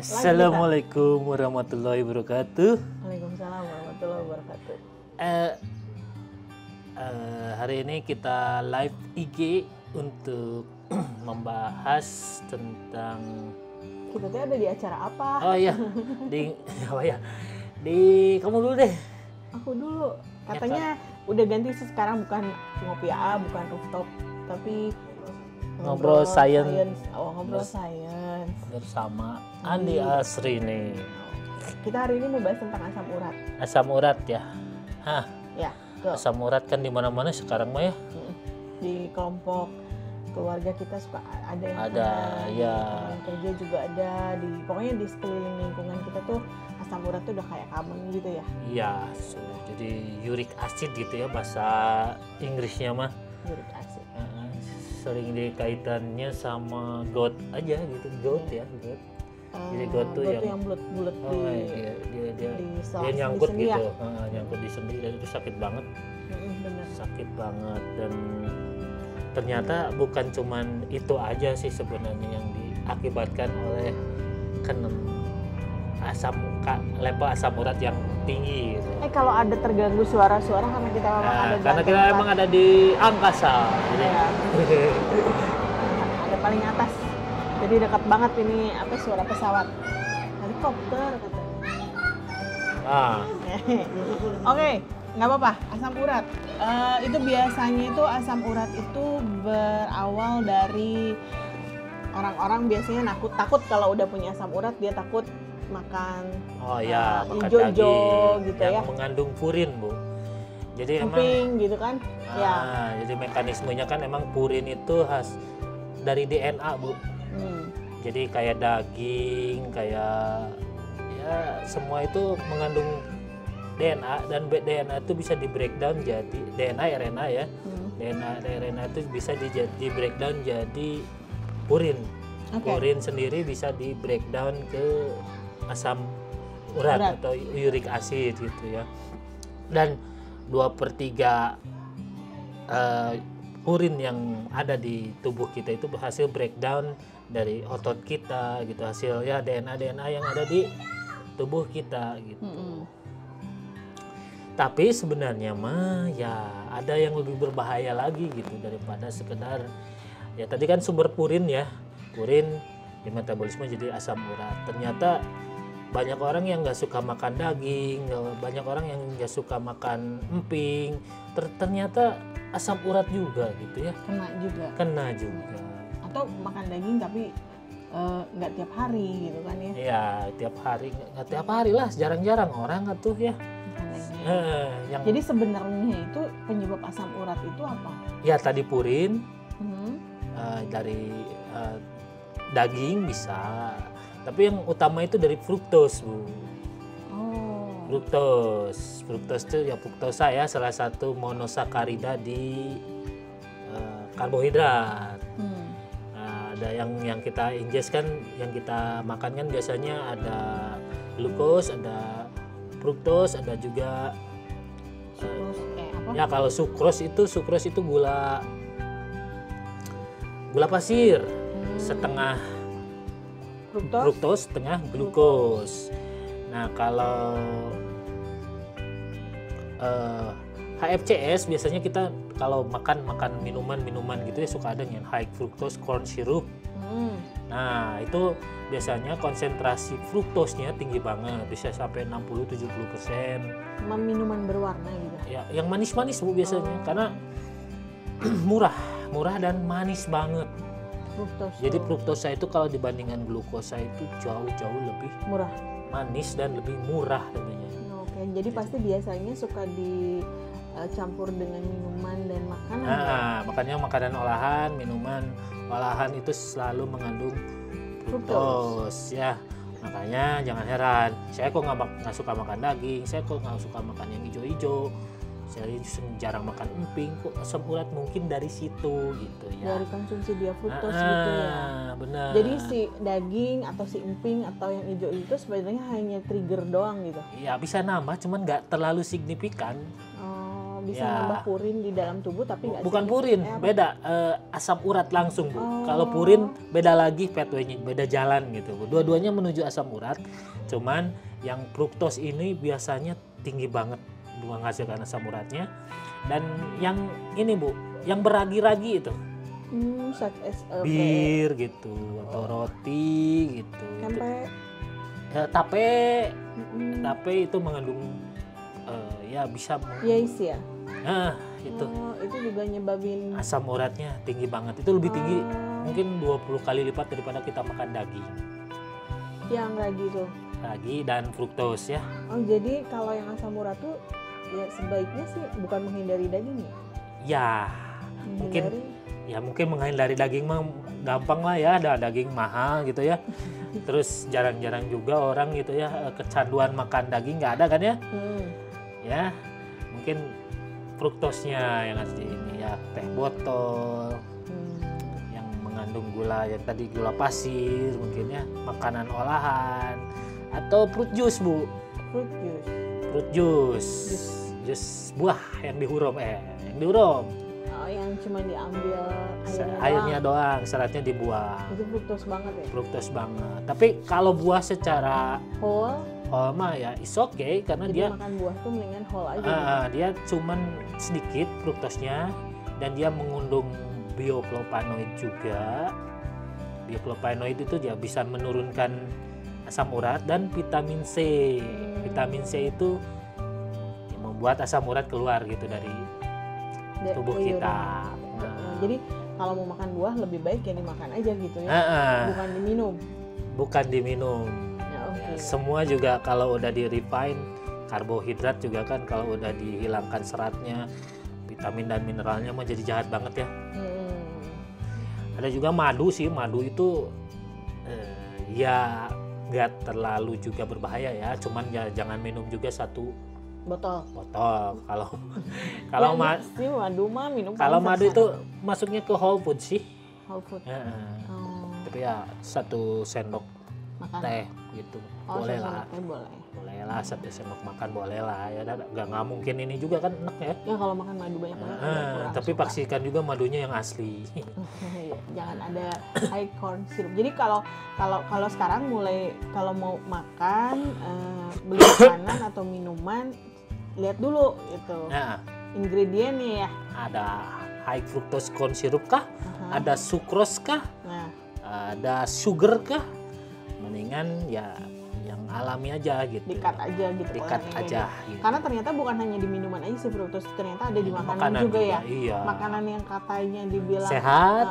Assalamualaikum warahmatullahi wabarakatuh. Waalaikumsalam warahmatullahi wabarakatuh. Eh, Hari ini kita live IG untuk membahas tentang Kita tuh ada di acara apa? oh iya di apa ya di kamu dulu deh. Aku dulu. Katanya udah ganti sih sekarang, bukan ngopi A, bukan rooftop, tapi Ngobrol science. Oh, ngobrol science. Bersama Andi Asri nih. Kita hari ini mau bahas tentang asam urat. Asam urat ya. Hah, Ya, go. asam urat kan di mana-mana sekarang mah ya. Di kelompok keluarga kita suka ada yang Ada, ya. di kerja juga ada, pokoknya di sekeliling lingkungan kita tuh asam urat tuh udah kayak common gitu ya. Iya, jadi uric acid gitu ya bahasa Inggrisnya mah. Uric acid. Sering dikaitannya sama gout aja gitu, gout ya, gout. Jadi gout tuh yang bulat-bulat dia di nyangkut sendi gitu, ya? nyangkut di sendi dan itu sakit banget, Bener. sakit banget. Dan ternyata bukan cuman itu aja sih sebenarnya yang diakibatkan oleh level asam urat yang tinggi gitu. Kalau ada terganggu suara-suara karena kita memang ada Karena kita tempat, emang ada di angkasa, jadi ya, ada paling atas, jadi dekat banget ini suara pesawat, helikopter katanya. Oke, nggak apa-apa. Asam urat itu biasanya itu asam urat itu berawal dari orang-orang biasanya takut kalau udah punya asam urat, dia takut makan makan hijau-hijau daging gitu yang ya, mengandung purin, Bu. Jadi emping gitu kan. Jadi mekanismenya kan emang purin itu khas dari DNA, Bu. Jadi kayak daging, kayak ya semua itu mengandung DNA, dan DNA itu bisa di breakdown jadi DNA RNA ya. DNA RNA itu bisa di breakdown jadi purin. Purin sendiri bisa di breakdown ke asam urat atau uric acid gitu ya. Dan 2/3 purin yang ada di tubuh kita itu berhasil breakdown dari otot kita gitu, hasil ya DNA yang ada di tubuh kita gitu. Tapi sebenarnya mah ya ada yang lebih berbahaya lagi gitu daripada sekedar ya tadi kan sumber purin ya. Purin di metabolisme jadi asam urat. Ternyata banyak orang yang nggak suka makan daging, banyak orang yang nggak suka makan emping, ternyata asam urat juga gitu ya. Kena juga. Atau makan daging tapi nggak tiap hari gitu kan ya. Iya, tiap hari, nggak tiap hari lah, jarang-jarang orang atuh ya. Jadi sebenarnya itu penyebab asam urat itu apa? Ya tadi purin, dari daging bisa, tapi yang utama itu dari fruktos, Bu. Fruktos itu ya fruktosa ya, salah satu monosakarida di karbohidrat. Ada yang kita ingest kan, yang kita makan kan biasanya ada glukos, ada fruktos, ada juga ya kalau sukros itu gula pasir, setengah fruktos, setengah glukos. Nah kalau HFCS biasanya kita kalau makan minuman gitu ya suka ada yang high fructose corn syrup. Nah itu biasanya konsentrasi fruktosnya tinggi banget, bisa sampai 60-70%. Minuman berwarna gitu. Ya, yang manis-manis, Bu, biasanya karena murah dan manis banget. Jadi fruktosa itu kalau dibandingkan glukosa itu jauh lebih murah, manis dan lebih murah tentunya. Jadi pasti biasanya suka dicampur dengan minuman dan makanan. Makanya makanan olahan, minuman olahan itu selalu mengandung fruktos ya. Makanya jangan heran, saya kok nggak suka makan daging, saya kok nggak suka makan yang hijau-hijau, saya jarang makan emping, kok asam urat mungkin dari situ gitu ya. Dari konsumsi dia fruktos gitu ya. Benar. Jadi si daging atau si emping atau yang hijau itu sebenarnya hanya trigger doang gitu. Ya bisa nambah, cuman nggak terlalu signifikan. bisa Ya. nambah purin di dalam tubuh tapi nggak Bukan sedikit. purin, apa? beda asam urat langsung Bu. Oh. Kalau purin beda lagi pathway-nya, beda jalan gitu Bu. Dua-duanya menuju asam urat. Cuman yang fruktos ini biasanya tinggi banget menghasilkan asam uratnya. Dan yang ini Bu, yang beragi-ragi itu, Such as bir gitu atau roti gitu. Itu, tempe. tape itu mengandung ya bisa Yes ya. nah itu Itu juga nyebabin asam uratnya tinggi banget. Itu lebih tinggi Oh. mungkin 20 kali lipat daripada kita makan daging. yang ragi tuh. Ragi dan fruktos ya. Oh, jadi kalau yang asam urat tuh ya sebaiknya sih bukan menghindari daging ya. Ya, mungkin Menghindari menghindari daging mah gampang lah ya, ada daging mahal gitu ya. Terus jarang-jarang juga orang gitu ya kecanduan makan daging, nggak ada kan ya? Ya, mungkin fruktosnya yang harus di ini ya, teh botol yang mengandung gula, yang tadi gula pasir mungkin ya, makanan olahan atau fruit juice Bu. fruit juice. Fruit juice. Jus buah yang dihurum Oh, yang cuma diambil airnya doang, seratnya dibuang. Itu fruktos banget ya. Fruktos banget. Tapi kalau buah secara Whole. whole mah ya is okay karena Jadi dia makan buah tuh mendingan whole aja. Gitu. dia cuman sedikit fruktosnya dan dia mengandung bioflavonoid juga. Bioflavonoid itu dia bisa menurunkan asam urat dan vitamin C. Vitamin C itu membuat asam urat keluar gitu dari tubuh Ke kita. urin. Nah. Jadi kalau mau makan buah lebih baik ya dimakan aja gitu ya. Bukan diminum. Bukan diminum. Ya, oke. Semua juga kalau udah di refine, karbohidrat juga kan kalau udah dihilangkan seratnya, vitamin dan mineralnya mah jadi jahat banget ya. Ada juga madu sih, madu itu ya nggak terlalu juga berbahaya ya, cuman ya jangan minum juga satu Botol. kalau Ya, sih madu mah minum. kalau paling madu sesat. itu masuknya ke whole food sih. whole food. Oh, Tapi ya satu sendok makan. teh gitu boleh lah. Boleh lah satu sendok makan boleh lah ya, nggak mungkin ini juga kan enak ya. Ya kalau makan madu banyak banget. kurang Tapi suka. pastikan juga madunya yang asli. Iya, jangan ada high corn syrup. Jadi kalau sekarang mulai kalau mau makan beli makanan atau minuman lihat dulu itu Nah, ingredientnya ya. ada high fructose corn syrup kah? Ada sucrose kah? Nah, Ada sugar kah? Mendingan ya yang alami aja gitu. dikat aja gitu. Dikat orangnya aja. gitu. Gitu. Karena ternyata bukan hanya di minuman aja sih fructose, ternyata ada di makanan, Makanan juga ya. Iya. Makanan yang katanya dibilang Sehat.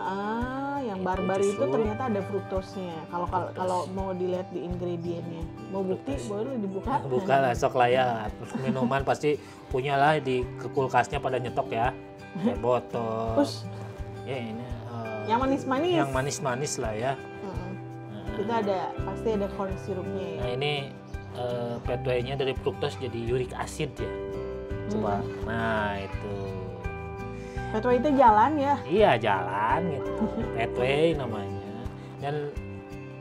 yang Itu barbar itu justru ternyata ada fruktosnya. Kalau mau dilihat di ingredientnya, mau bukti boleh dibuka. Buka lah sok lah ya. Minuman pasti punya lah di kulkasnya pada nyetok ya. Teh botol. Terus Ya ini yang manis-manis. yang manis-manis lah ya. Itu pasti ada corn syrupnya ya. Nah ini pathway-nya dari fruktos jadi uric acid ya. Coba. Nah itu. Pathway itu jalan ya. Iya jalan gitu. Pathway namanya. Dan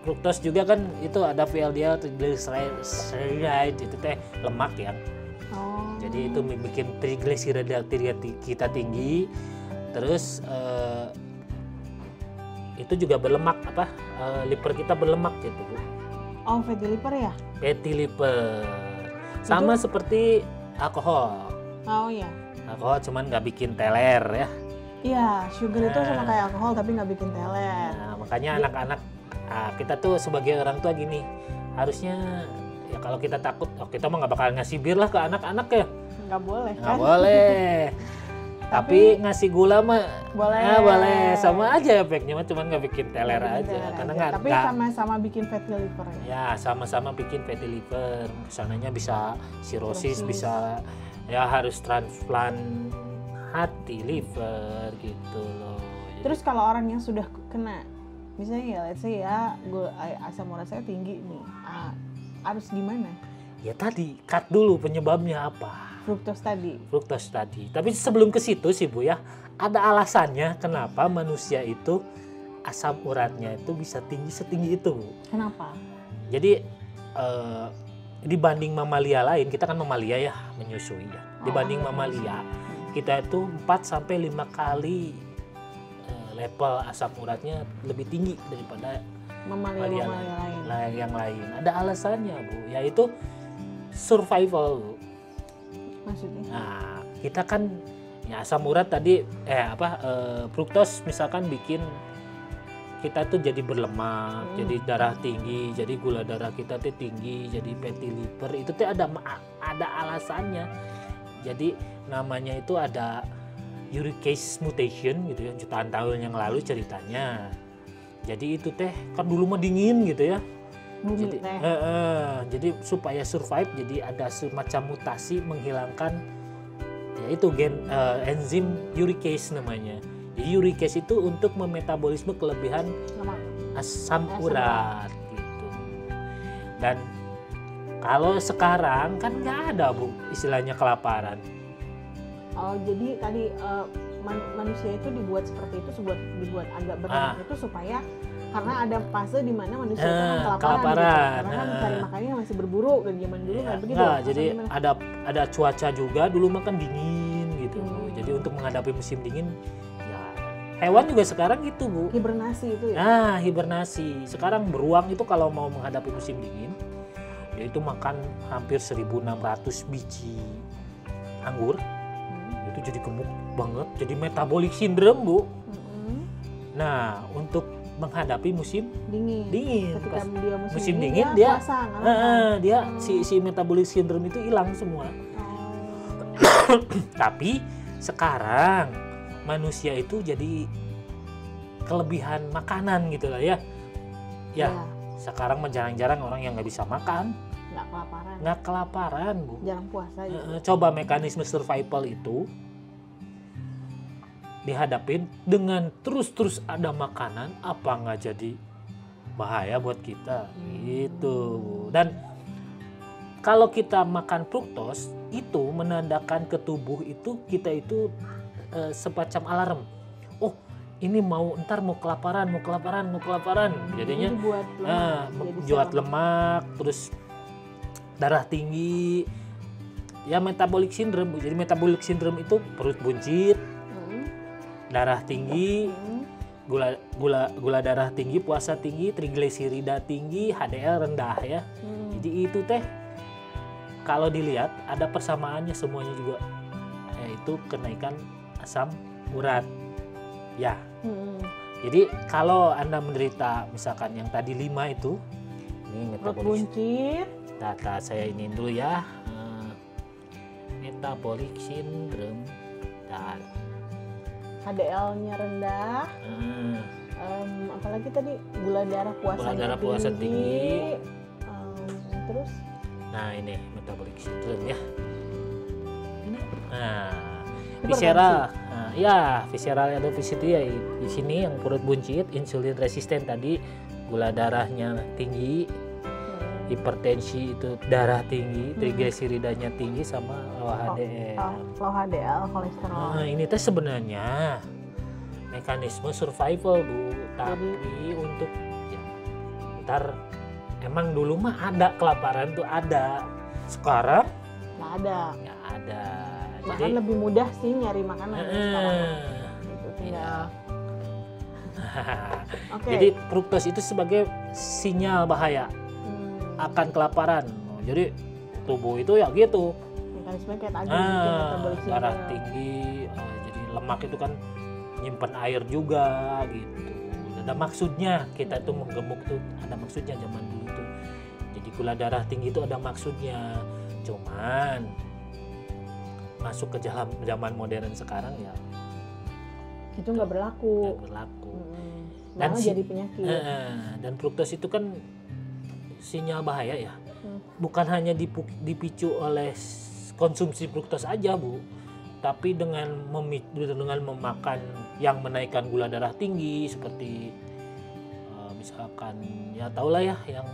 fruktos juga kan itu ada VLDL triglyceride itu teh lemak ya. Oh. Jadi itu bikin trigliserida kita tinggi. Terus itu juga berlemak liver kita berlemak gitu Bu. Oh, fatty liver ya? Fatty liver. Sama seperti alkohol. Oh iya. Alkohol cuman nggak bikin teler ya. Iya, sugar itu sama kayak alkohol tapi nggak bikin teler. Nah, makanya anak-anak kita tuh sebagai orang tua gini, harusnya ya kalau kita takut, kita mah nggak bakal ngasih bir lah ke anak-anak ya. Nggak boleh Nggak kan? boleh. Tapi ngasih gula mah Boleh. ya boleh, sama aja efeknya mah cuman nggak bikin teler Nggak bikin aja. teler Karena aja. nggak Tapi sama-sama bikin fatty liver ya. ya sama-sama bikin fatty liver. Kesananya bisa cirrhosis, Cirrhosis. bisa ya harus transplant hati liver gitu loh. Jadi, Terus kalau orang yang sudah kena, misalnya ya let's say ya, asam urat saya tinggi nih, harus gimana? ya tadi cut dulu penyebabnya apa. Fruktos tadi. Fruktos tadi. Tapi sebelum ke situ sih Bu ya, ada alasannya kenapa manusia itu asam uratnya itu bisa tinggi setinggi itu Bu. Kenapa? Jadi dibanding mamalia lain, kita kan mamalia ya menyusui ya. Dibanding mamalia, kita itu 4 sampai 5 kali level asam uratnya lebih tinggi daripada Mamalia lain. yang lain. Ada alasannya, Bu, yaitu survival, Bu. Maksudnya? Nah, kita kan ya asam urat tadi fruktos misalkan bikin kita tuh jadi berlemak, jadi darah tinggi, jadi gula darah kita tuh tinggi, jadi fatty liver. Itu tuh ada alasannya. Jadi namanya itu ada uricase mutation gitu ya, jutaan tahun yang lalu ceritanya. Jadi itu teh kan dulu mah dingin gitu ya. Jadi supaya survive, jadi ada semacam mutasi menghilangkan yaitu enzim uricase namanya. Jadi uricase itu untuk memetabolisme kelebihan asam urat gitu. Dan kalau sekarang kan nggak ada, Bu, istilahnya kelaparan. Oh, jadi tadi manusia itu dibuat seperti itu, dibuat agak berat itu supaya karena ada fase di mana manusia itu kan kelaparan. Gitu. Karena kan cari makannya masih berburu dari zaman dulu kayak begitu. Nah, jadi ada cuaca juga, dulu makan dingin gitu. Jadi untuk menghadapi musim dingin, ya hewan juga sekarang gitu, Bu. Hibernasi itu ya. Nah, hibernasi. Sekarang beruang itu kalau mau menghadapi musim dingin, dia itu makan hampir 1.600 biji anggur. Itu jadi gemuk banget, jadi metabolic syndrome, Bu. Nah, untuk menghadapi musim dingin. Ketika dia musim dingin dia si metabolic syndrome itu hilang semua. Tapi sekarang manusia itu jadi kelebihan makanan gitu lah ya. Ya. Sekarang jarang-jarang orang yang nggak bisa makan. Nggak kelaparan, Bu. Jarang puasa gitu. Coba mekanisme survival itu dihadapin dengan terus ada makanan, apa nggak jadi bahaya buat kita gitu. Dan kalau kita makan fruktos itu menandakan ke tubuh itu kita itu semacam alarm. Oh, ini ntar mau kelaparan. Jadinya buat lemak, terus darah tinggi, ya metabolic syndrome. Jadi metabolic syndrome itu perut buncit, darah tinggi, gula darah tinggi, puasa tinggi, trigliserida tinggi, HDL rendah ya. Jadi itu teh kalau dilihat ada persamaannya semuanya juga, yaitu kenaikan asam urat. Ya. Jadi kalau Anda menderita misalkan yang tadi 5 itu, ini metabolic data saya ini dulu ya, metabolic syndrome dan HDL-nya rendah, apalagi tadi gula darah puasa tinggi. Terus? Nah ini metabolic syndrome ya. Nah, visceral, visceral adenovirus ya di sini yang perut buncit, insulin resisten tadi, gula darahnya tinggi, hipertensi itu darah tinggi, trigliseridanya tinggi sama low HDL, kolesterol. Nah, ini teh sebenarnya mekanisme survival, Bu. Tapi untuk ntar emang dulu mah ada kelaparan tuh ada. Sekarang nggak ada. Nggak ada. Bahkan jadi lebih mudah sih nyari makanan sekarang. Gitu, tinggal. Jadi fruktos itu sebagai sinyal bahaya akan kelaparan. Jadi tubuh itu ya gitu. Mekanisme kayak tadi darah tinggi, jadi lemak itu kan nyimpen air juga gitu. Ada maksudnya kita tuh menggemuk tuh ada maksudnya zaman dulu tuh. Jadi gula darah tinggi itu ada maksudnya. Cuman masuk ke zaman modern sekarang ya itu nggak berlaku. Dan jadi penyakit. Dan fruktos itu kan sinyal bahaya ya. Bukan hanya dipicu oleh konsumsi fruktos aja, Bu, tapi dengan memakan yang menaikkan gula darah tinggi seperti misalkan ya tahulah ya yang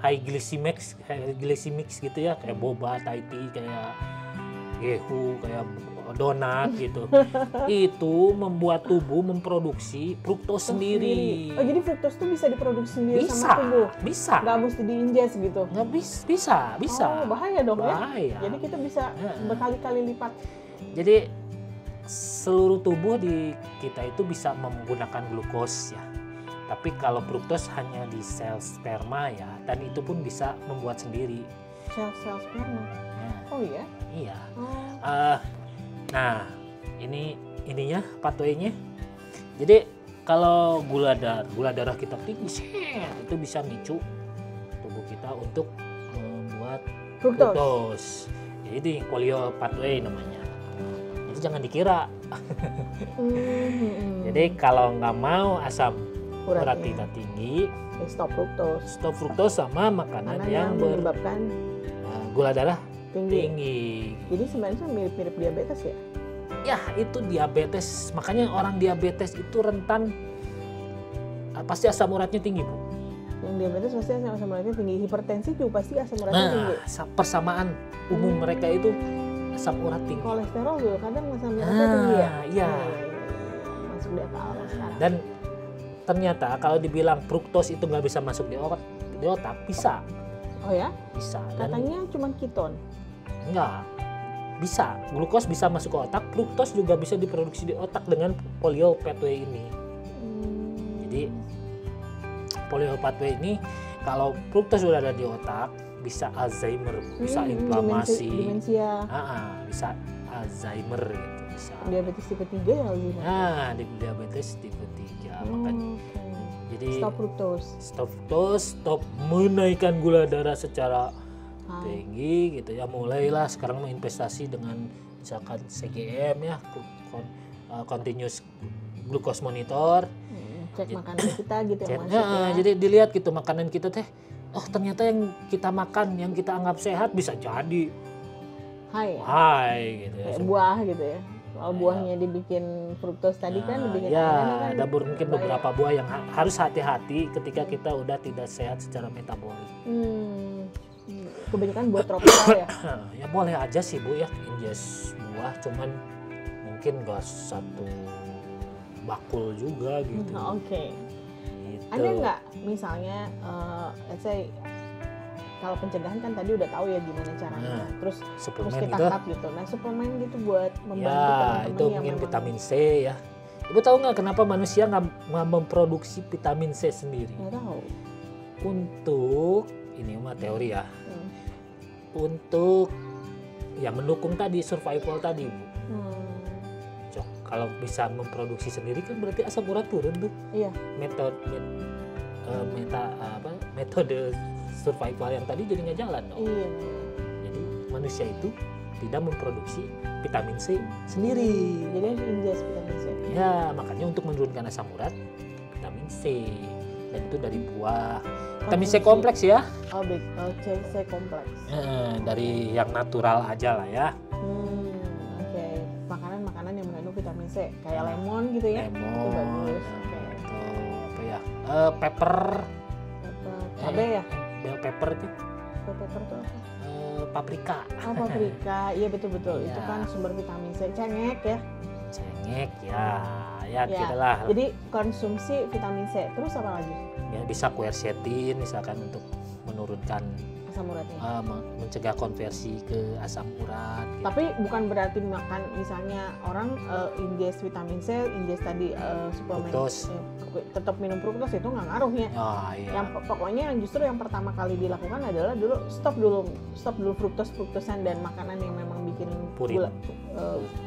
high glycemics gitu ya, kayak boba, Thai tea, kayak gehu, kayak donat gitu. Itu membuat tubuh memproduksi fruktos sendiri. Oh, jadi fruktos itu bisa diproduksi sendiri sama tubuh? Bisa. Nggak mesti diinjek gitu? Nggak bisa. Oh, bahaya dong bahaya. ya? Jadi kita bisa berkali-kali lipat. Jadi seluruh tubuh di kita itu bisa menggunakan glukos ya. Tapi kalau fruktos hanya di sel sperma ya, dan itu pun bisa membuat sendiri. Sel-sel sperma. Nah, Oh iya. iya. Oh. Nah, ininya pathway-nya. Jadi kalau gula darah kita tinggi, itu bisa micu tubuh kita untuk membuat Fruktos. fruktos. Jadi polio pathway namanya. Jadi jangan dikira. Jadi kalau nggak mau asam urat Uratnya. kita tinggi, Stop fruktos. stop fruktos sama makanan Karena yang menyebabkan gula darah tinggi. tinggi. Jadi sebenarnya mirip-mirip diabetes ya? Ya itu diabetes, makanya orang diabetes itu rentan pasti asam uratnya tinggi, Bu. Yang diabetes pasti asam uratnya tinggi. Hipertensi juga pasti asam uratnya tinggi. Nah, persamaan umum mereka itu asam urat tinggi. Kolesterol juga kadang asam uratnya tinggi ya? Iya. Masuk di akal sekarang. Dan ternyata kalau dibilang fruktos itu nggak bisa masuk di otak bisa, Oh ya? bisa. Dan Katanya cuma keton. enggak, bisa. Glukos bisa masuk ke otak, fruktos juga bisa diproduksi di otak dengan polio pathway ini. Jadi polio pathway ini kalau fruktos sudah ada di otak bisa Alzheimer, bisa inflamasi, Demensia. bisa Alzheimer gitu, bisa. Diabetes tipe 3 ya Alzheimer? Nah, di diabetes tipe 3 makanya. Jadi Stop fruktos. stop fruktos, stop menaikkan gula darah secara Hai. tinggi gitu ya. Mulailah sekarang menginvestasi dengan misalkan CGM ya, continuous glucose monitor. Cek makanan kita gitu yang Cek, masuk ya. jadi dilihat gitu makanan kita teh, oh ternyata yang kita makan, yang kita anggap sehat bisa jadi Hai. gitu ya. Kayak buah gitu ya. Kalau buahnya dibikin fruktos tadi kan dibikin ya, aneh kan. ada mungkin beberapa buah yang harus hati-hati ketika kita udah tidak sehat secara metabolik. Kebanyakan buah tropikal ya. Ya boleh aja sih Bu ya ingest buah, cuman mungkin gak satu bakul juga gitu. Oke. Gitu. Ada nggak misalnya, let's say kalau pencegahan kan tadi udah tahu ya gimana caranya. Terus suplemen kita itu? cut gitu. Nah suplemen gitu buat membantu Ya teman-teman itu yang mungkin memang vitamin C ya. Ibu tahu nggak kenapa manusia nggak memproduksi vitamin C sendiri? nggak tahu. Untuk ini mah teori ya. Hmm. Untuk ya mendukung tadi survival tadi Bu. Cok, kalau bisa memproduksi sendiri kan berarti asam urat turun tuh. Iya. Metode survival yang tadi jadi nggak jalan dong. Iya. Jadi manusia itu tidak memproduksi vitamin C sendiri. Jadi harus ingest vitamin C. Ya makanya untuk menurunkan asam urat vitamin C, dan itu dari buah. Vitamin C kompleks ya. Oh, C kompleks. Dari yang natural aja lah ya. Oke. Makanan-makanan yang mengandung vitamin C kayak lemon gitu ya. Itu Lemon, bagus. Oke. atau apa ya? Pepper. Cabe ya? Bell pepper tuh. Pepper tuh apa? Paprika. Oh, paprika. Iya betul-betul. Iya. Itu kan sumber vitamin C. Cengek ya. Cengek ya. Ya, Ya. gitulah. Jadi konsumsi vitamin C. Terus apa lagi? Ya, bisa quercetin misalkan untuk menurunkan Asam uratnya. mencegah konversi ke asam urat gitu. Tapi bukan berarti makan misalnya orang ingest vitamin C, ingest tadi suplemen, Fruktos. tetap minum fruktos itu nggak ngaruh ya. Iya. Yang pokoknya justru yang pertama kali dilakukan adalah stop dulu fruktosan dan makanan yang memang bikin Purin.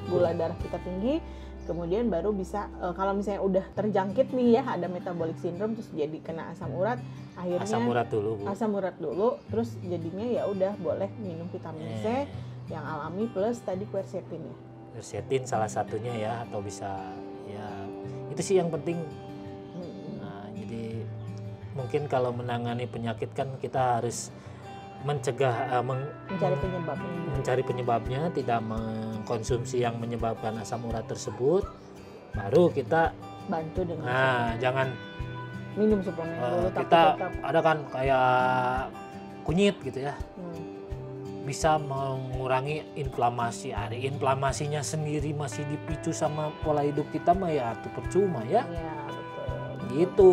gula darah kita tinggi. Kemudian baru bisa kalau misalnya udah terjangkit nih ya ada metabolic syndrome terus jadi kena asam urat, akhirnya Asam urat dulu Bu. asam urat dulu, terus jadinya ya udah boleh minum vitamin C yang alami plus tadi quercetin ya. Quercetin salah satunya ya, atau bisa ya itu sih yang penting. Nah, jadi mungkin kalau menangani penyakit kan kita harus mencegah mencari penyebabnya, tidak mengkonsumsi yang menyebabkan asam urat tersebut, baru kita bantu dengan jangan minum suplemen dulu tapi kita tetap ada kan kayak kunyit gitu ya, bisa mengurangi inflamasi. Inflamasinya sendiri masih dipicu sama pola hidup kita mah ya itu percuma ya. ya betul. gitu.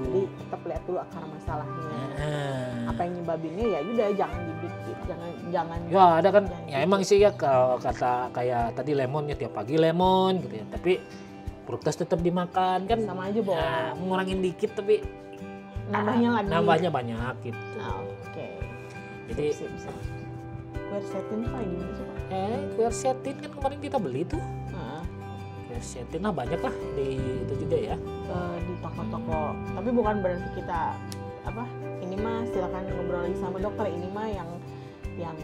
Jadi tetap lihat dulu akar masalahnya. Nah. Apa yang nyebabinnya ya udah jangan dibikin, jangan. Ya ada kan, jangan ya gitu. emang sih ya kalau kata kayak tadi lemon ya tiap pagi lemon gitu ya. Tapi fruktos tetap dimakan kan. Sama aja, Bo. Ya, ngurangin dikit tapi Nambahnya lagi. nambahnya banyak gitu. Oke. Jadi Sip. Quercetin tuh kayak gimana sih, Pak? quercetin kan kemarin kita beli tuh. Heeh. Quercetin lah banyak lah di itu juga ya. Di toko-toko. Tapi bukan berarti kita apa? Ini mah silakan ngobrol lagi sama dokter. Ini mah yang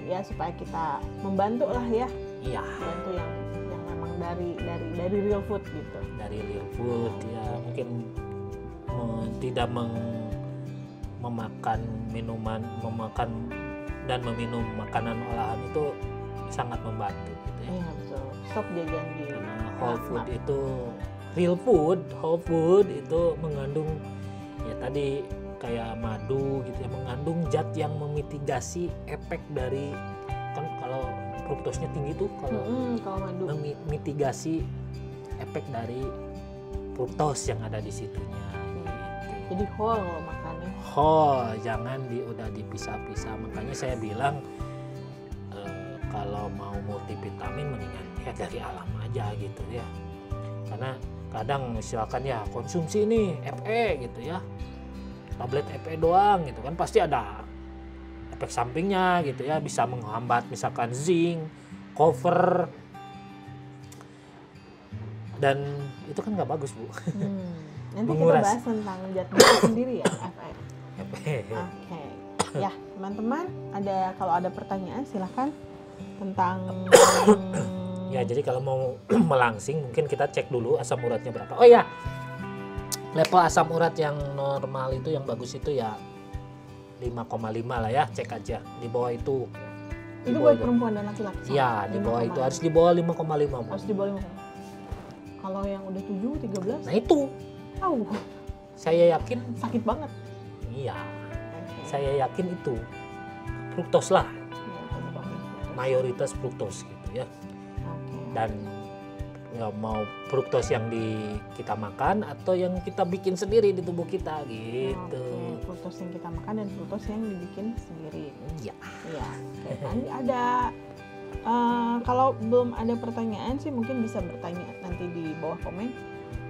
ya supaya kita membantu lah ya. Iya. Membantu yang memang dari real food gitu. Dari real food ya mungkin tidak memakan dan meminum makanan olahan itu sangat membantu gitu ya. Iya betul. Stop jajan di Karena whole food itu real food, whole food itu mengandung ya tadi kayak madu gitu ya, mengandung zat yang memitigasi efek dari kan kalau fruktosnya tinggi tuh kalau madu. memitigasi efek dari fruktos yang ada di situnya. Jadi whole kalau makannya. Whole, jangan udah dipisah-pisah. Makanya saya bilang kalau mau multivitamin mendingan ya dari alam aja gitu ya. Karena kadang misalkan ya konsumsi nih FE gitu ya, tablet FE doang gitu kan pasti ada efek sampingnya gitu ya, bisa menghambat misalkan zinc, cover, dan itu kan nggak bagus Bu. Nanti Menguras. kita bahas tentang zat gizi sendiri ya FE. FE. Oke. Ya teman-teman, kalau ada pertanyaan silahkan tentang Ya jadi kalau mau melangsing mungkin kita cek dulu asam uratnya berapa. Oh ya, level asam urat yang normal itu yang bagus itu ya 5,5 lah ya, cek aja. Di bawah itu. itu buat perempuan dan laki-laki. Iya, di bawah itu harus di bawah 5,5. Harus di bawah 5. Kalau yang udah 7, 13, Nah itu saya yakin sakit banget. iya. Oke. Saya yakin itu fruktos lah, Ya, itu bagus. mayoritas fruktos gitu ya. Oke. Dan ya mau fruktos yang kita makan atau yang kita bikin sendiri di tubuh kita gitu. Oke, fruktos yang kita makan dan fruktos yang dibikin sendiri. Iya. Iya. Oke, nanti ada kalau belum ada pertanyaan sih mungkin bisa bertanya nanti di bawah komen.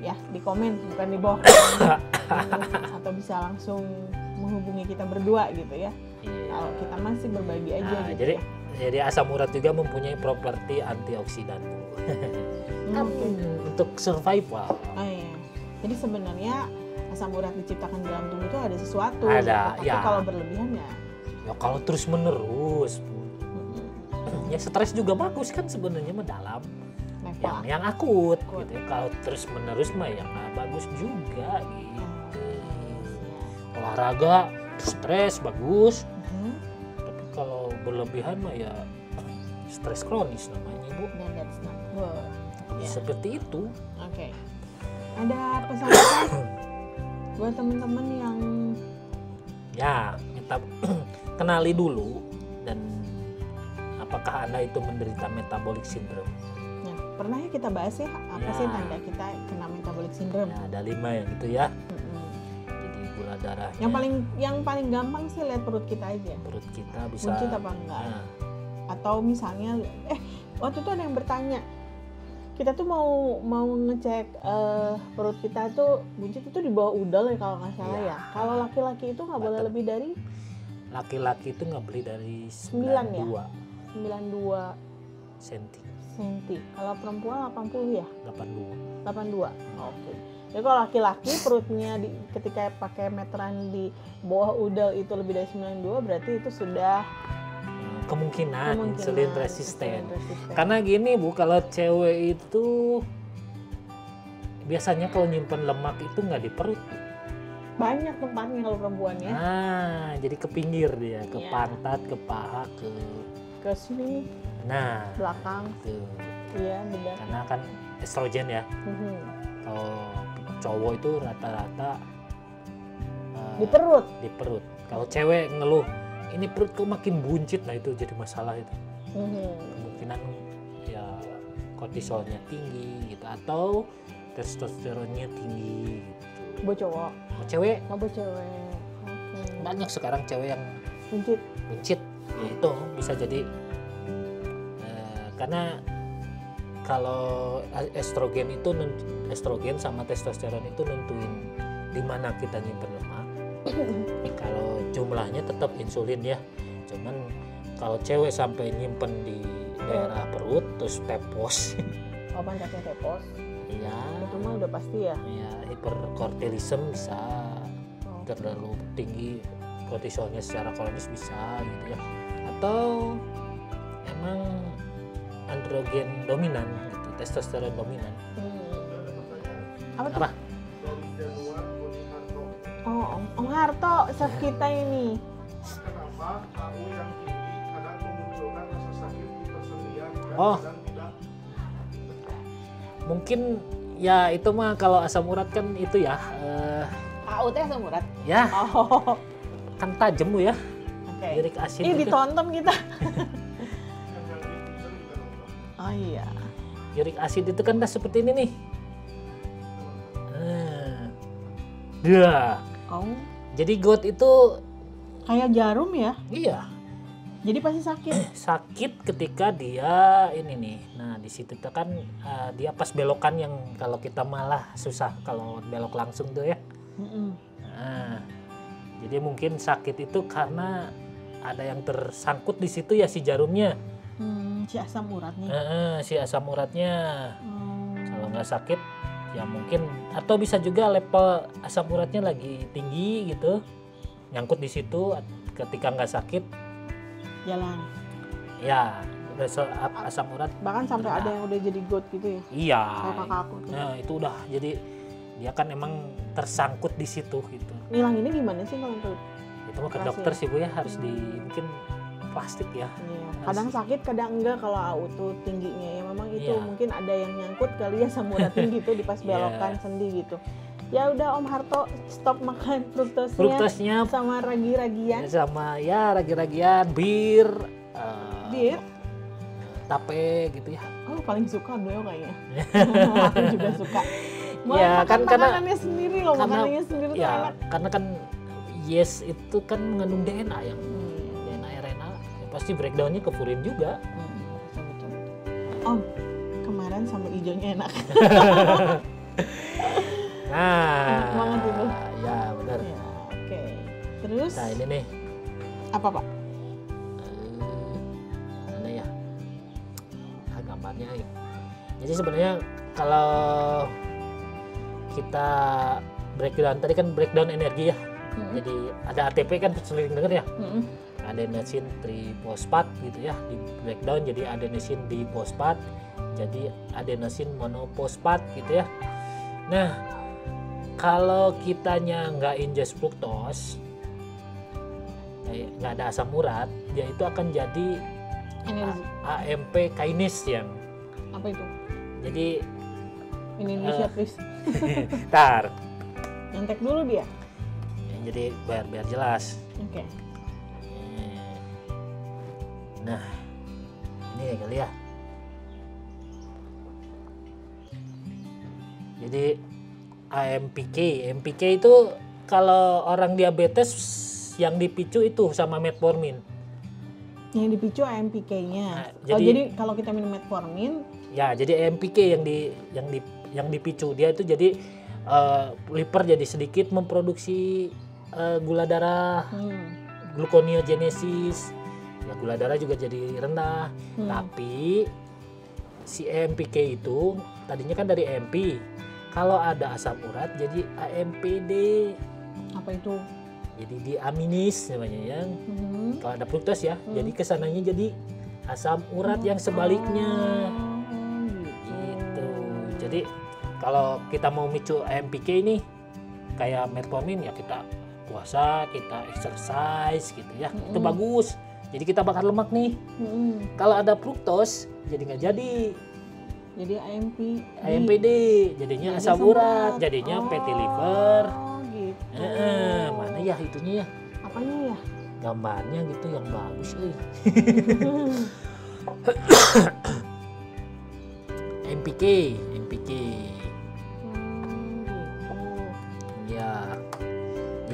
Ya, di komen bukan di bawah komen. Atau bisa langsung menghubungi kita berdua gitu ya. Iya. Kalau kita masih berbagi aja Nah, gitu. jadi asam urat juga mempunyai properti antioksidan Bu. Kan untuk survival. Oh, iya. Jadi sebenarnya asam urat diciptakan dalam tubuh itu ada sesuatu. Ada, gitu. Tapi ya. kalau berlebihan ya. Ya kalau terus menerus ya stres juga bagus kan sebenarnya mah dalam yang akut gitu ya. Kalau terus menerus mah yang nggak bagus juga gitu. Olahraga stres bagus, tapi kalau berlebihan mah ya stres kronis namanya Bu. Dan that's not good. Ya. Seperti itu. Oke. Ada pesan-pesan buat teman-teman yang Ya minta kenali dulu dan apakah Anda itu menderita metabolic syndrome. ya, pernah ya kita bahas ya apa Ya. sih tanda kita kena metabolic syndrome. Ya, ada 5 yang itu ya. Mm-mm. Jadi gula darahnya. Yang paling gampang sih lihat perut kita aja. Perut kita bisa. Buncit apa enggak? Nah, Atau misalnya waktu itu ada yang bertanya, kita tuh mau ngecek perut kita tuh buncit itu di bawah udel ya kalau nggak salah Iya. ya. Kalau laki-laki itu nggak boleh Button. lebih dari laki-laki itu nggak beli dari 9 ya? 92 92 senti. cm. Kalau perempuan 80 ya? 82. 82. Oke. Jadi kalau laki-laki perutnya ketika pakai meteran di bawah udel itu lebih dari 92 berarti itu sudah Kemungkinan insulin resisten. insulin resisten. Karena gini Bu, kalau cewek itu biasanya kalau nyimpen lemak itu nggak di perut. banyak tempatnya kalau perempuan ya. Nah, jadi ke pinggir dia, ke Iya. pantat, ke paha, Ke sini nah, belakang. tuh. Iya, benar. Karena kan estrogen ya. Mhm. Kalau cowok itu rata-rata Di perut. di perut. Kalau cewek ngeluh, ini perutku makin buncit, nah itu jadi masalah itu. Mhm. Kemungkinan ya kortisolnya tinggi gitu atau testosteronnya tinggi gitu. Buat cowok. Buat cewek Oh, buat cewek. Oke. banyak sekarang cewek yang Buncit. buncit, ya itu bisa jadi karena kalau estrogen sama testosteron itu nentuin di mana kita nyimpen lemak. Kalau jumlahnya tetap insulin ya, cuman kalau cewek sampai nyimpen di daerah perut terus tepos Oh, pantatnya tepos. ya Itu mah udah pasti ya. ya hiperkortilisme bisa, Oh. terlalu tinggi kortisolnya secara kronis bisa gitu ya, atau emang androgen dominan gitu, testosteron dominan. Apa tuh? Apa? Oh, Om Harto, chef kita ini. Kenapa AU yang tinggi kadang memunculkan rasa sakit di persendian dan Oh. kadang tidak? Mungkin ya itu mah kalau asam urat kan itu ya AU teh asam urat. ya Oh, kan tajam Bu ya, oke. uric acid Ih, itu. ditonton kita. Yang di freezer juga nonton. Oh iya. Uric acid itu kan udah seperti ini nih. Dah. Oh, Jadi GOAT itu kayak jarum ya. iya Jadi pasti sakit. sakit ketika dia ini nih. Nah di situ tuh kan dia pas belokan yang kalau kita malah susah kalau belok langsung tuh ya. Mm-mm. Nah, jadi mungkin sakit itu karena ada yang tersangkut di situ ya si jarumnya. Si asam urat nih. Si asam uratnya. Oh. Kalau nggak sakit ya mungkin, atau bisa juga level asam uratnya lagi tinggi gitu, nyangkut di situ. Ketika nggak sakit Jalan. ya asam urat Bahkan sampai Benar. ada yang udah jadi goat gitu ya. iya. Kayak kakak aku tuh. Nah itu udah jadi dia kan emang tersangkut di situ gitu. Ngilang ini gimana sih kalau untuk Itu mah ke Operasi dokter ya? sih Bu ya, harus di mungkin plastik ya. Iya. Kadang sakit, kadang enggak kalau AU tuh tingginya ya. Memang itu Iya. mungkin ada yang nyangkut kali ya asam urat tinggi tuh di pas Iya. belokan sendi gitu. Ya udah Om Harto stop makan fruktosnya Fruktosnya sama ragi-ragian. sama ya ragi-ragian, bir, Bir. tape gitu ya. Oh, paling suka beliau kayaknya. Aku juga suka. Mau Ya, makan kan karena- makanannya sendiri loh, karena- makanannya sendiri tuh Ya enak. karena kan yes itu kan mengandung DNA yang Hmm. DNA RNA ya pasti breakdownnya ke furin juga. Betul. Om, kemarin sambal hijaunya enak. Nah, Enak banget itu. ya benar. Ya, oke. Terus Nah ini nih, apa Pak? mana ya? Gambarnya. Jadi sebenarnya kalau kita breakdown tadi kan breakdown energi ya. Jadi ada ATP kan sering denger ya. Adenosine trifosfat gitu ya, di breakdown jadi adenosine difosfat, jadi adenosine monofosfat gitu ya. Nah, kalau kitanya nggak ingest fructose, nggak ada asam urat, dia itu akan jadi Energi. AMP kinase yang Apa itu? jadi Indonesia please. tar, Nyontek dulu dia. jadi biar jelas. Oke. Nah, ini kali ya. Jadi AMPK itu kalau orang diabetes yang dipicu itu sama metformin. Yang dipicu AMPK-nya. Nah, Jadi kalau kita minum metformin, Ya, jadi AMPK yang dipicu dia itu jadi liver jadi sedikit memproduksi gula darah, gluconeogenesis. Ya gula darah juga jadi rendah. Tapi si AMPK itu tadinya kan dari AMP. Kalau ada asam urat jadi AMPD. apa itu? Jadi diaminis namanya yang kalau ada fruktos ya. Jadi kesananya jadi asam urat yang sebaliknya. Gitu. Jadi kalau kita mau micu AMPK ini kayak metformin ya kita puasa, kita exercise gitu ya. Itu bagus. Jadi kita bakar lemak nih. Kalau ada fruktos jadi nggak jadi. Jadi AMPD jadinya Jadi asam asam urat, urat. jadinya fatty liver. Oh gitu. Mana ya itunya ya? Apanya ya? Gambarnya gitu yang bagus MPK Gitu.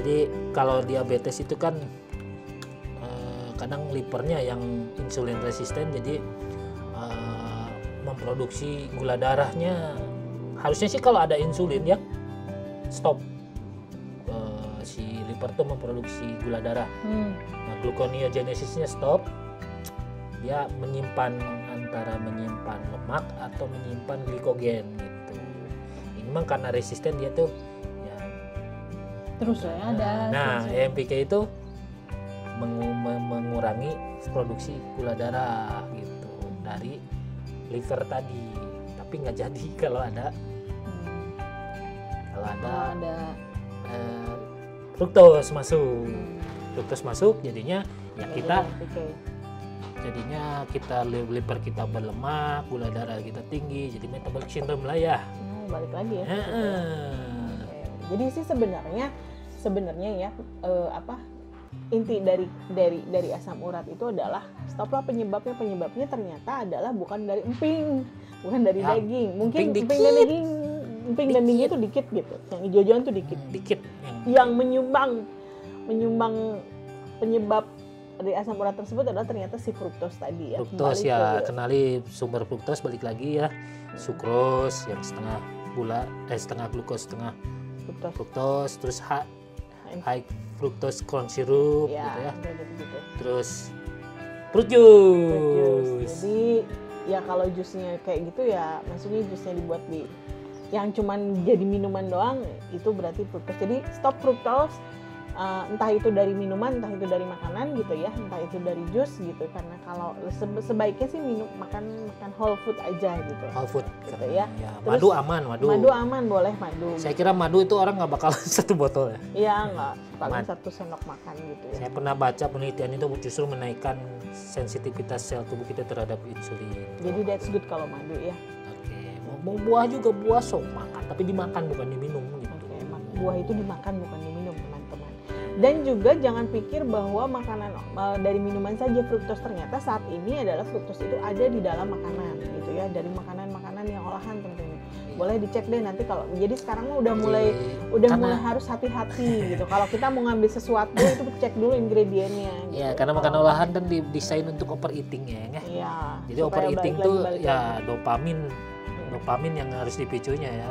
Jadi kalau diabetes itu kan kadang livernya yang insulin resisten, jadi memproduksi gula darahnya. Harusnya sih kalau ada insulin ya stop, si liver tuh memproduksi gula darah. Nah, gluconeogenesisnya stop, dia menyimpan antara menyimpan lemak atau menyimpan glikogen gitu. Ini memang karena resisten dia tuh ya. Terus ya ada. Nah, AMPK itu mengurangi produksi gula darah gitu dari liver tadi. Tapi nggak jadi kalau ada fruktos masuk. Fruktos masuk jadinya ya kita liver kita berlemak, gula darah kita tinggi, jadi metabolic syndrome lah ya. Balik lagi ya. Jadi sih sebenarnya ya inti dari asam urat itu adalah stoplah penyebabnya ternyata adalah bukan dari emping, bukan dari daging. Mungkin emping dan daging itu dikit gitu. Yang hijau-hijauan tuh dikit. Yang menyumbang penyebab dari asam urat tersebut adalah ternyata si fruktos tadi ya. Fruktos ya, kenali sumber fruktos, balik lagi ya. Sukros yang setengah glukos, setengah fruktos, terus high fructose corn syrup gitu ya. Gitu. Terus fruit juice. Jadi ya kalau jusnya kayak gitu ya, maksudnya jusnya dibuat yang cuman jadi minuman doang, itu berarti fruktos. Jadi stop fruktos, entah itu dari minuman, entah itu dari makanan gitu ya, entah itu dari jus gitu. Karena kalau sebaiknya sih makan whole food aja gitu. Whole food gitu ya. Terus, madu aman, boleh madu. Saya kira madu itu orang nggak bakal satu botol ya. Iya nggak, paling 1 sendok makan gitu ya. Saya pernah baca penelitian itu justru menaikkan sensitivitas sel tubuh kita terhadap insulin. Jadi that's good kalau madu ya. Mau buah juga, buah sok makan, tapi dimakan bukan diminum gitu. Buah itu dimakan bukan diminum, teman-teman. Dan juga jangan pikir bahwa makanan dari minuman saja fruktos, ternyata saat ini adalah fruktos itu ada di dalam makanan gitu ya, dari makanan-makanan yang olahan tentunya. Boleh dicek deh nanti kalau. Jadi sekarang udah mulai harus hati-hati gitu. Kalau kita mau ngambil sesuatu itu cek dulu ingredientnya. Gitu. Ya, karena makanan olahan kan didesain untuk overeating ya. Iya. Jadi overeating tuh ya dopamin yang harus dipicunya ya.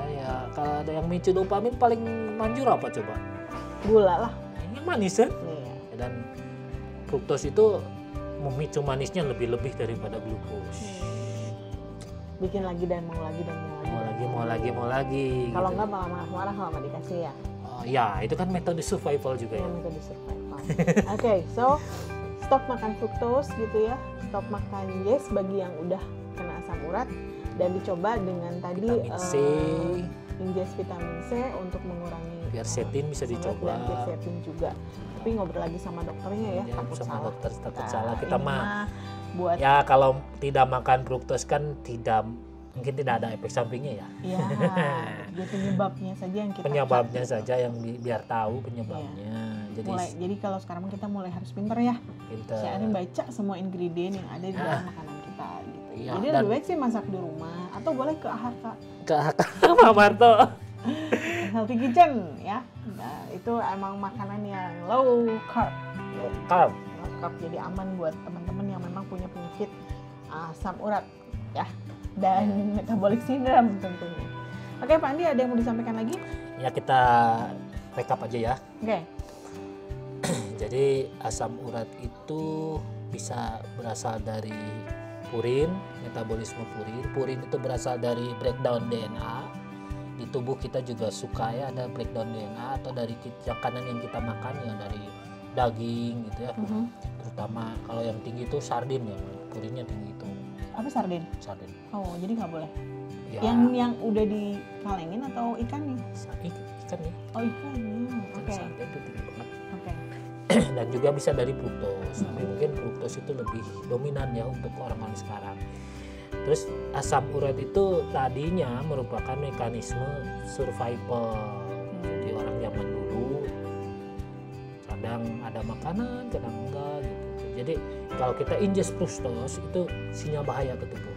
Kalau ada yang micu dopamin paling manjur apa coba? Gula lah. Yang manis kan? Iya. Dan fruktos itu memicu manisnya lebih daripada glukos. Bikin lagi dan mau lagi. Mau lagi. Kalau gitu. enggak malah marah-marah kalau nggak dikasih ya. Oh ya, itu kan metode survival juga ya. Metode survival. Oke, so stop makan fruktos gitu ya. Stop makan yes bagi yang udah kena asam urat. Dan dicoba dengan tadi ingest vitamin C untuk mengurangi quercetin bisa dicoba. Dan quercetin juga. Tapi ngobrol lagi sama dokternya ya. Takut salah. Kita mah buat ya kalau tidak makan fruktos kan mungkin tidak ada efek sampingnya ya. Iya. Dia penyebabnya saja yang kita saja yang biar tahu penyebabnya. Ya. Jadi kalau sekarang kita mulai harus pintar ya. Saya baca semua ingredient yang ada di dalam makanan kita gitu. Ya, jadi lebih baik sih masak di rumah atau boleh ke AHK. Pak Marto. Healthy Kitchen ya. Nah, itu emang makanan yang low carb. Jadi aman buat teman-teman yang memang punya penyakit asam urat ya dan metabolic syndrome tentunya. Oke Pak Andi, ada yang mau disampaikan lagi? Ya kita recap aja ya. Oke. Jadi asam urat itu bisa berasal dari purin, metabolisme purin. Purin itu berasal dari breakdown DNA. Di tubuh kita juga suka ya ada breakdown DNA atau dari makanan yang kita makan yang dari daging gitu ya. Terutama kalau yang tinggi itu sardin ya, purinnya tinggi itu. Apa sardin? Sardin. Oh, jadi nggak boleh. Ya. Yang udah dikalengin atau ikan nih? Ikan nih. Oh, ikan. Oke. Sardin itu tinggi banget. Oke. Dan juga bisa dari fruktos. Tapi mungkin fruktos itu lebih dominan ya untuk orang-orang sekarang. Terus asam urat itu tadinya merupakan mekanisme survival. Jadi orang zaman dulu kadang ada makanan, kadang enggak gitu. Jadi kalau kita ingest fruktos itu sinyal bahaya ke tubuh.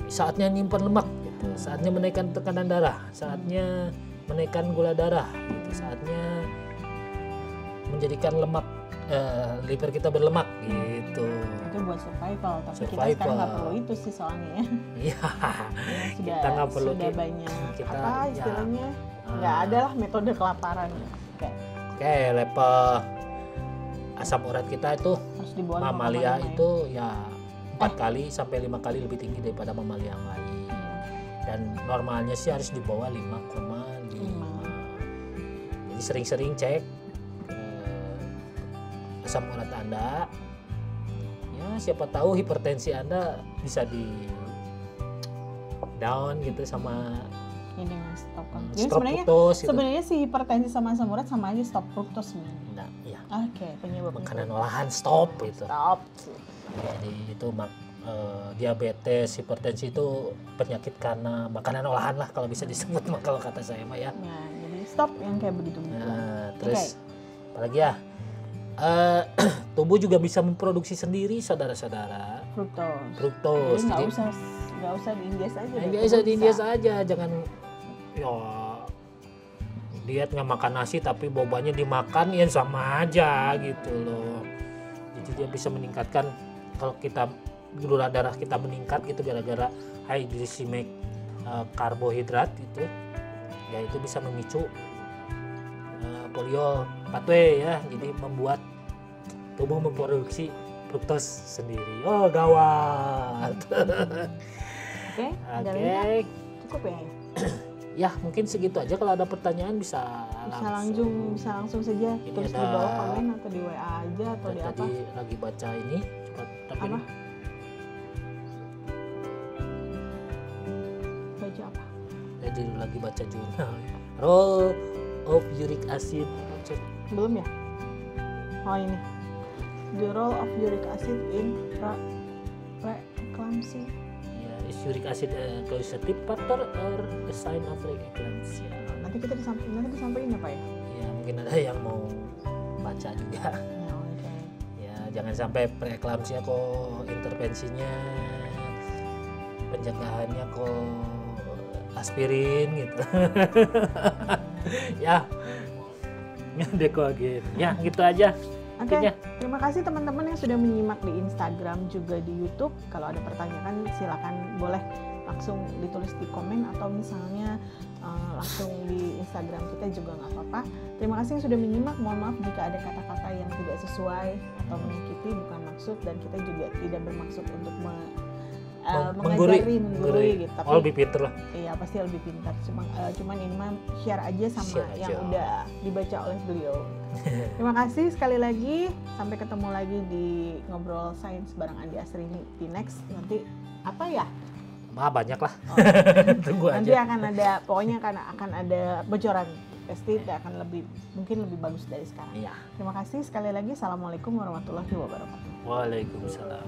Saatnya nyimpan lemak gitu. Saatnya menaikkan tekanan darah, saatnya menaikkan gula darah. Gitu. Saatnya menjadikan lemak liver kita berlemak gitu. Itu buat survival, tapi kita sekarang nggak perlu itu sih soalnya ya. Iya. Sudah, Kita nggak perlu sudah banyak kita, apa istilahnya, nggak ada lah metode kelaparan. Oke, level asam urat kita itu Harus di bawah mamalia 5,5 itu ya 4 kali sampai 5 kali lebih tinggi daripada mamalia yang lain. Dan normalnya sih harus di bawah 5,5. Jadi sering-sering cek asam urat Anda. Ya, siapa tahu hipertensi Anda bisa di down gitu sama ya, dengan stop kan. Jadi stop sebenarnya fructose gitu. sebenarnya si hipertensi sama asam urat sama aja stop fructose nih. Nah, ya. Oke, penyebab Makanan olahan stop gitu. stop. Jadi itu diabetes, hipertensi itu penyakit karena makanan olahan lah kalau bisa disebut kalau kata saya mah ya. Ya, jadi stop yang kayak begitu. Nah, terus apalagi ya? Tubuh juga bisa memproduksi sendiri saudara-saudara Fructose. Jadi Jadi nggak usah diinjek aja. biasa diinjek aja, jangan ya diet nggak makan nasi tapi bobanya dimakan ya sama aja gitu loh. Jadi dia bisa meningkatkan kalau kita gula darah kita meningkat gitu gara-gara high glycemic karbohidrat gitu ya, itu bisa memicu poliol pathway ya, jadi membuat tubuh memproduksi fruktos sendiri. Oh gawat. Oke, ada lagi kan? Oke, Cukup ya. ya mungkin segitu aja. Kalau ada pertanyaan bisa Bisa langsung saja Ini terus di ada- bawah komen atau di WA aja atau di apa? tadi lagi baca ini coba tapi Apa? Baca apa? jadi lagi baca jurnal role of uric acid. Belum ya? Oh ini. The role of uric acid in preeclampsia. Ya, is uric acid a causative factor or a sign of preeclampsia? Nanti disampaikan ya Pak ya? Ya mungkin ada yang mau baca juga. Ya, oke. Ya jangan sampai preeklamsia kok intervensinya, pencegahannya kok aspirin gitu. Ya dekoagen. Ya gitu aja. Oke, Mungkin ya. terima kasih teman-teman yang sudah menyimak di Instagram juga di YouTube. Kalau ada pertanyaan silakan boleh langsung ditulis di komen atau misalnya langsung di Instagram kita juga nggak apa-apa. Terima kasih yang sudah menyimak. Mohon maaf jika ada kata-kata yang tidak sesuai atau menyakiti, bukan maksud, dan kita juga tidak bermaksud untuk menggurui gitu. Tapi Oh, lebih pinter lah. iya pasti lebih pintar. Cuman ini mah share aja sama Share yang aja. udah dibaca oleh beliau. Terima kasih sekali lagi. Sampai ketemu lagi di Ngobrol Sains bareng Andi Asrini di next nanti apa ya? Banyak lah. Oh, Tunggu nanti aja. akan ada pokoknya akan ada bocoran. Pasti akan mungkin lebih bagus dari sekarang. Iya. Terima kasih sekali lagi. Assalamualaikum warahmatullahi wabarakatuh. Waalaikumsalam.